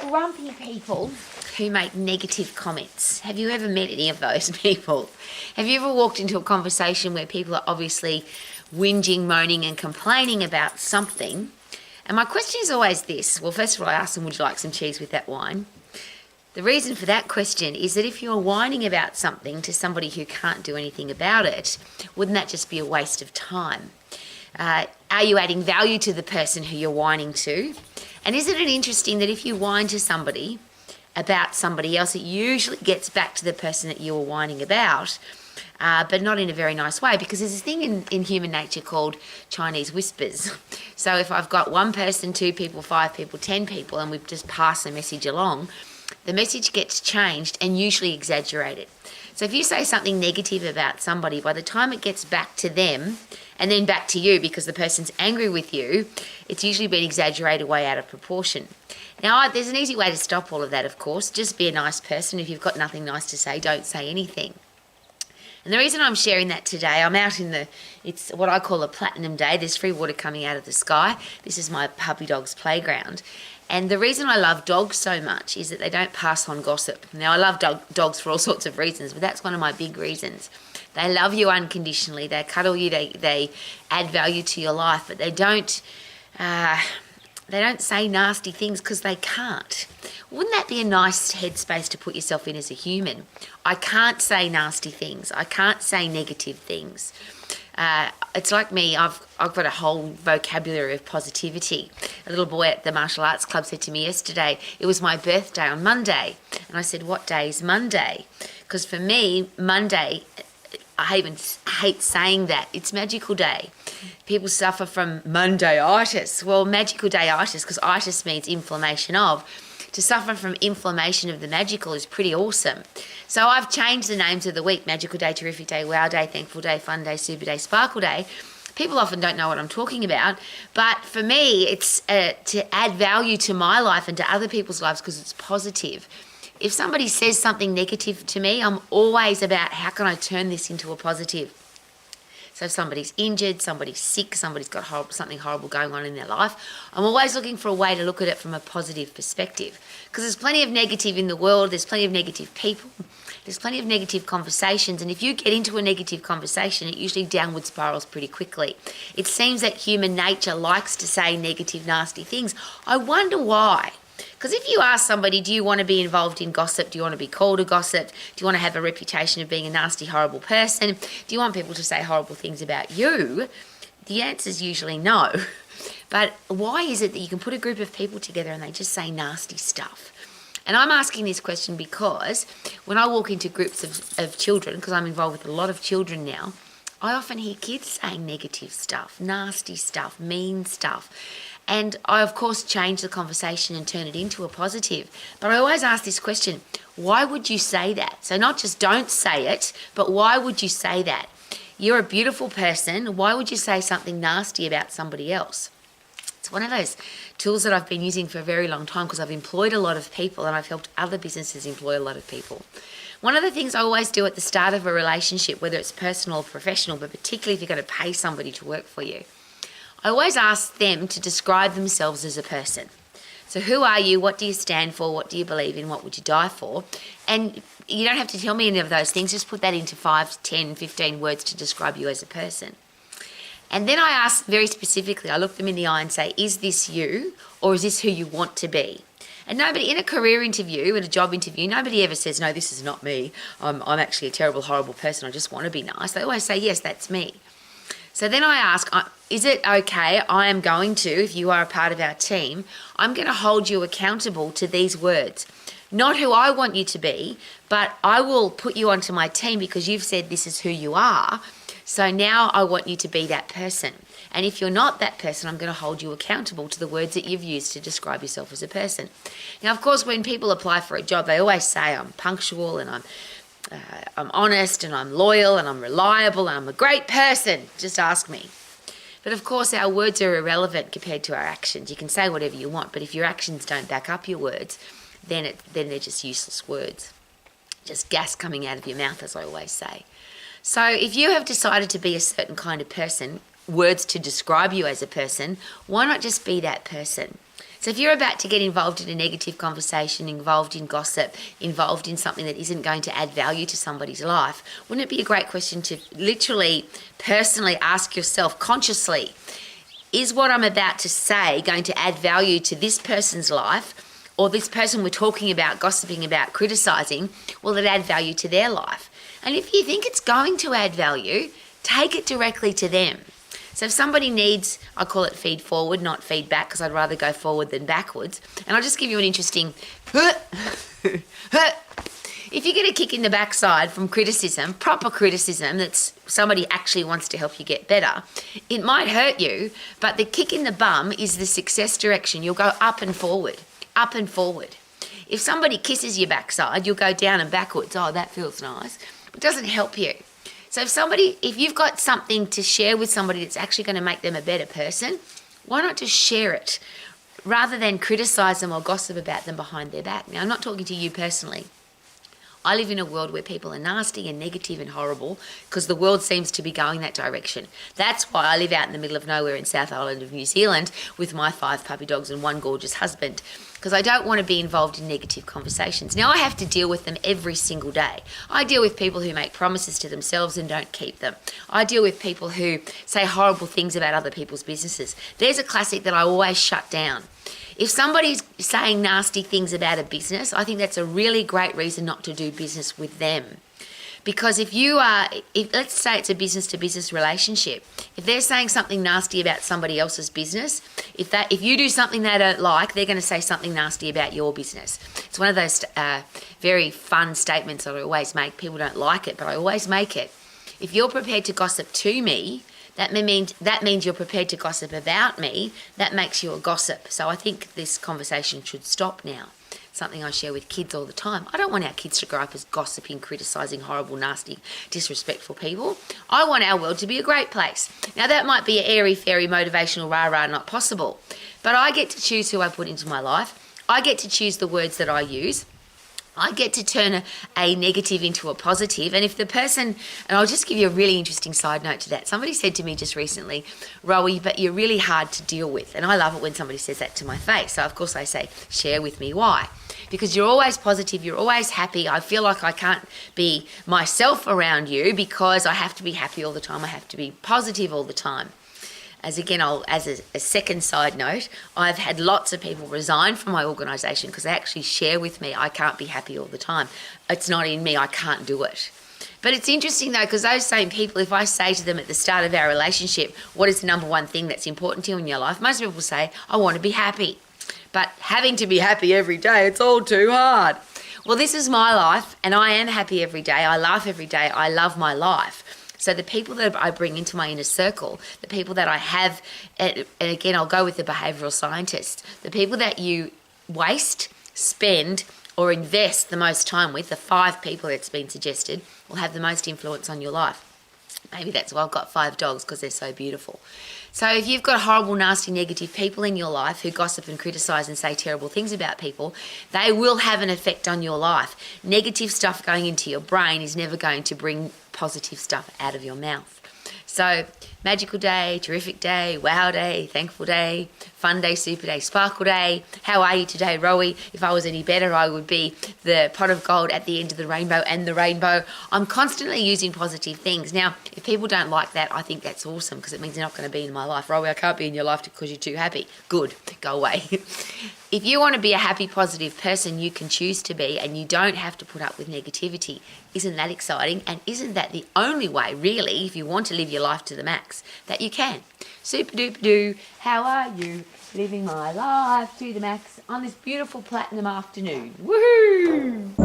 grumpy people who make negative comments. Have you ever met any of those people? Have you ever walked into a conversation where people are obviously whinging, moaning and complaining about something? And my question is always this. Well, first of all, I ask them, would you like some cheese with that wine? The reason for that question is that if you're whining about something to somebody who can't do anything about it, wouldn't that just be a waste of time? Are you adding value to the person who you're whining to? And isn't it interesting that if you whine to somebody about somebody else, it usually gets back to the person that you were whining about, but not in a very nice way, because there's this thing in human nature called Chinese whispers. So if I've got one person, two people, five people, 10 people, and we've just passed a message along, the message gets changed and usually exaggerated. So if you say something negative about somebody, by the time it gets back to them and then back to you because the person's angry with you, it's usually been exaggerated way out of proportion. Now, there's an easy way to stop all of that, of course. Just be a nice person. If you've got nothing nice to say, don't say anything. And the reason I'm sharing that today, I'm out it's what I call a platinum day. There's free water coming out of the sky. This is my puppy dog's playground. And the reason I love dogs so much is that they don't pass on gossip. Now, I love dogs for all sorts of reasons, but that's one of my big reasons. They love you unconditionally. They cuddle you. They add value to your life, but they don't say nasty things because they can't. Wouldn't that be a nice headspace to put yourself in as a human? I can't say nasty things. I can't say negative things. It's like me, I've got a whole vocabulary of positivity. A little boy at the martial arts club said to me yesterday, it was my birthday on Monday. And I said, what day is Monday? Because for me, Monday, I even hate saying that. It's magical day. People suffer from Mondayitis. Well, magical dayitis, because itis means inflammation of. To suffer from inflammation of the magical is pretty awesome. So I've changed the names of the week: Magical Day, Terrific Day, Wow Day, Thankful Day, Fun Day, Super Day, Sparkle Day. People often don't know what I'm talking about, but for me, it's to add value to my life and to other people's lives because it's positive. If somebody says something negative to me, I'm always about how can I turn this into a positive. So if somebody's injured, somebody's sick, somebody's got something horrible going on in their life, I'm always looking for a way to look at it from a positive perspective. Because there's plenty of negative in the world, there's plenty of negative people, there's plenty of negative conversations, and if you get into a negative conversation, it usually downward spirals pretty quickly. It seems that human nature likes to say negative, nasty things. I wonder why. Because if you ask somebody, do you want to be involved in gossip? Do you want to be called a gossip? Do you want to have a reputation of being a nasty, horrible person? Do you want people to say horrible things about you? The answer is usually no. But why is it that you can put a group of people together and they just say nasty stuff? And I'm asking this question because when I walk into groups of children, because I'm involved with a lot of children now, I often hear kids saying negative stuff, nasty stuff, mean stuff. And I, of course, change the conversation and turn it into a positive. But I always ask this question, why would you say that? So not just don't say it, but why would you say that? You're a beautiful person. Why would you say something nasty about somebody else? It's one of those tools that I've been using for a very long time because I've employed a lot of people and I've helped other businesses employ a lot of people. One of the things I always do at the start of a relationship, whether it's personal or professional, but particularly if you're going to pay somebody to work for you, I always ask them to describe themselves as a person. So who are you? What do you stand for? What do you believe in? What would you die for? And you don't have to tell me any of those things. Just put that into 5, 10, 15 words to describe you as a person. And then I ask very specifically, I look them in the eye and say, is this you or is this who you want to be? And nobody, in a career interview, in a job interview, nobody ever says, no, this is not me. I'm actually a terrible, horrible person. I just want to be nice. They always say, yes, that's me. So then I ask, is it okay, I am going to, if you are a part of our team, I'm going to hold you accountable to these words. Not who I want you to be, but I will put you onto my team because you've said this is who you are. So now I want you to be that person. And if you're not that person, I'm going to hold you accountable to the words that you've used to describe yourself as a person. Now, of course, when people apply for a job, they always say I'm punctual and I'm honest and I'm loyal and I'm reliable and I'm a great person. Just ask me. But of course, our words are irrelevant compared to our actions. You can say whatever you want, but if your actions don't back up your words, then they're just useless words. Just gas coming out of your mouth, as I always say. So if you have decided to be a certain kind of person, words to describe you as a person, why not just be that person? So if you're about to get involved in a negative conversation, involved in gossip, involved in something that isn't going to add value to somebody's life, wouldn't it be a great question to literally, personally ask yourself consciously, is what I'm about to say going to add value to this person's life, or this person we're talking about, gossiping about, criticising, will it add value to their life? And if you think it's going to add value, take it directly to them. So if somebody needs, I call it feed forward, not feedback, because I'd rather go forward than backwards. And I'll just give you an interesting, if you get a kick in the backside from criticism, proper criticism, that's somebody actually wants to help you get better, it might hurt you, but the kick in the bum is the success direction. You'll go up and forward, up and forward. If somebody kisses your backside, you'll go down and backwards. Oh, that feels nice. It doesn't help you. So if you've got something to share with somebody that's actually going to make them a better person, why not just share it rather than criticise them or gossip about them behind their back? Now, I'm not talking to you personally. I live in a world where people are nasty and negative and horrible because the world seems to be going that direction. That's why I live out in the middle of nowhere in South Island of New Zealand with my 5 puppy dogs and 1 gorgeous husband, because I don't want to be involved in negative conversations. Now, I have to deal with them every single day. I deal with people who make promises to themselves and don't keep them. I deal with people who say horrible things about other people's businesses. There's a classic that I always shut down. If somebody's saying nasty things about a business, I think that's a really great reason not to do business with them. Because if let's say it's a business-to-business relationship, if they're saying something nasty about somebody else's business, if you do something they don't like, they're going to say something nasty about your business. It's one of those very fun statements that I always make. People don't like it, but I always make it. If you're prepared to gossip to me, that means you're prepared to gossip about me. That makes you a gossip. So I think this conversation should stop now. Something I share with kids all the time. I don't want our kids to grow up as gossiping, criticising horrible, nasty, disrespectful people. I want our world to be a great place. Now, that might be an airy-fairy, motivational, rah-rah, not possible. But I get to choose who I put into my life. I get to choose the words that I use. I get to turn a negative into a positive. And if the person, and I'll just give you a really interesting side note to that. Somebody said to me just recently, Rowie, but you're really hard to deal with. And I love it when somebody says that to my face. So of course I say, share with me why. Because you're always positive, you're always happy. I feel like I can't be myself around you because I have to be happy all the time. I have to be positive all the time. As a second side note, I've had lots of people resign from my organisation because they actually share with me, I can't be happy all the time. It's not in me, I can't do it. But it's interesting though, because those same people, if I say to them at the start of our relationship, what is the number one thing that's important to you in your life? Most people say, I want to be happy. But having to be happy every day, it's all too hard. Well, this is my life and I am happy every day. I laugh every day. I love my life. So the people that I bring into my inner circle, the people that I have, and again, I'll go with the behavioural scientist, the people that you waste, spend, or invest the most time with, the 5 people that's been suggested, will have the most influence on your life. Maybe that's why I've got 5 dogs, because they're so beautiful. So if you've got horrible, nasty, negative people in your life who gossip and criticise and say terrible things about people, they will have an effect on your life. Negative stuff going into your brain is never going to bring positive stuff out of your mouth. So magical day, terrific day, wow day, thankful day, fun day, super day, sparkle day. How are you today, Rowie? If I was any better, I would be the pot of gold at the end of the rainbow and the rainbow. I'm constantly using positive things. Now, if people don't like that, I think that's awesome because it means they're not going to be in my life. Rowie, I can't be in your life because you're too happy. Good, go away. If you want to be a happy, positive person, you can choose to be, and you don't have to put up with negativity. Isn't that exciting? And isn't that the only way, really, if you want to live your life to the max, that you can? Super duper doo, how are you? Living my life to the max on this beautiful platinum afternoon. Woohoo!